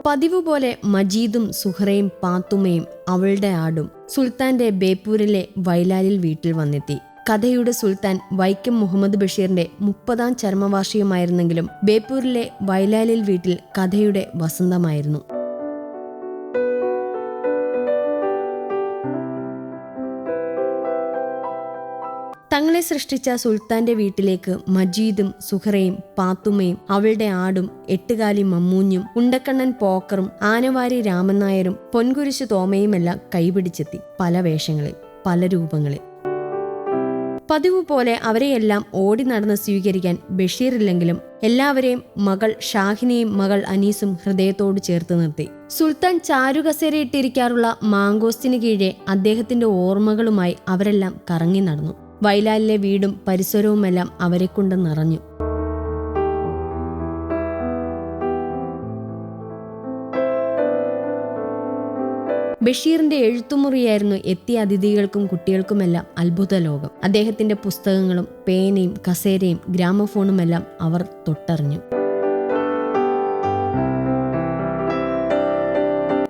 പതിവ് പോലെ മജീദും സുഹറയും പാത്തുമ്മയും അവളുടെ ആടും സുൽത്താന്റെ ബേപ്പൂരിലെ വൈലാലിൽ വീട്ടിൽ വന്നെത്തി. കഥയുടെ സുൽത്താൻ വൈക്കം മുഹമ്മദ് ബഷീറിന്റെ 30ാം ചരമവാർഷികമായിരുന്നെങ്കിലും ബേപ്പൂരിലെ വൈലാലിൽ വീട്ടിൽ കഥയുടെ വസന്തമായിരുന്നു. തങ്ങളെ സൃഷ്ടിച്ച സുൽത്താന്റെ വീട്ടിലേക്ക് മജീദും സുഹറയും പാത്തുമ്മയും അവളുടെ ആടും എട്ടുകാലി മമ്മൂഞ്ഞും ഉണ്ടക്കണ്ണൻ പോക്കറും ആനവാരി രാമൻ നായരും പൊൻകുരിശു തോമയുമെല്ലാം കൈപിടിച്ചെത്തി. പല വേഷങ്ങളിൽ, പല രൂപങ്ങളിൽ. പതിവ് പോലെ അവരെയെല്ലാം ഓടി നടന്ന് സ്വീകരിക്കാൻ ബഷീറില്ലെങ്കിലും എല്ലാവരെയും മകൾ ഷാഹിനെയും മകൾ അനീസും ഹൃദയത്തോട് ചേർത്ത് നിർത്തി. സുൽത്താൻ ചാരുകസേരയിട്ടിരിക്കാറുള്ള മാങ്കോസ്റ്റിന് കീഴെ അദ്ദേഹത്തിന്റെ ഓർമ്മകളുമായി അവരെല്ലാം കറങ്ങി നടന്നു. വൈലാലിലെ വീടും പരിസരവുമെല്ലാം അവരെക്കൊണ്ട് നിറഞ്ഞു. ബഷീറിന്റെ എഴുത്തുമുറിയായിരുന്നു എത്തിയ അതിഥികൾക്കും കുട്ടികൾക്കുമെല്ലാം അത്ഭുത ലോകം. അദ്ദേഹത്തിന്റെ പുസ്തകങ്ങളും പേനയും കസേരയും ഗ്രാമഫോണുമെല്ലാം അവർ തൊട്ടറിഞ്ഞു.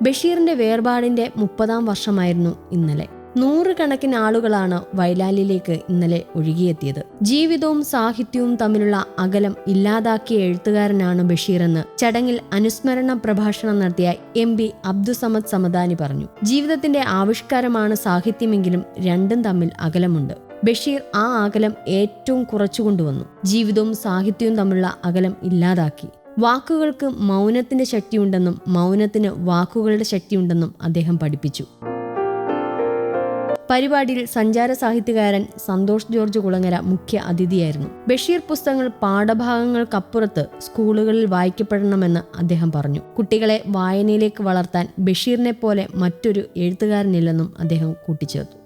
ബഷീറിന്റെ വേർപാടിന്റെ 30ാം വർഷമായിരുന്നു ഇന്നലെ. 100 കണക്കിന് ആളുകളാണ് വൈലാലിലേക്ക് ഇന്നലെ ഒഴുകിയെത്തിയത്. ജീവിതവും സാഹിത്യവും തമ്മിലുള്ള അകലം ഇല്ലാതാക്കിയ എഴുത്തുകാരനാണ് ബഷീറെന്ന് ചടങ്ങിൽ അനുസ്മരണ പ്രഭാഷണം നടത്തിയ MP അബ്ദുസമദ് സമദാനി പറഞ്ഞു. ജീവിതത്തിന്റെ ആവിഷ്കാരമാണ് സാഹിത്യമെങ്കിലും രണ്ടും തമ്മിൽ അകലമുണ്ട്. ബഷീർ ആ അകലം ഏറ്റവും കുറച്ചുകൊണ്ടുവന്നു. ജീവിതവും സാഹിത്യവും തമ്മിലുള്ള അകലം ഇല്ലാതാക്കി. വാക്കുകൾക്ക് മൗനത്തിന്റെ ശക്തിയുണ്ടെന്നും മൗനത്തിന് വാക്കുകളുടെ ശക്തിയുണ്ടെന്നും അദ്ദേഹം പഠിപ്പിച്ചു. പരിപാടിയിൽ സഞ്ചാര സാഹിത്യകാരൻ സന്തോഷ് ജോർജ് കുളങ്ങര മുഖ്യ അതിഥിയായിരുന്നു. ബഷീർ പുസ്തകങ്ങൾ പാഠഭാഗങ്ങൾക്കപ്പുറത്ത് സ്കൂളുകളിൽ വായിക്കപ്പെടണമെന്ന് അദ്ദേഹം പറഞ്ഞു. കുട്ടികളെ വായനയിലേക്ക് വളർത്താൻ ബഷീറിനെ പോലെ മറ്റൊരു എഴുത്തുകാരനില്ലെന്നും അദ്ദേഹം കൂട്ടിച്ചേർത്തു.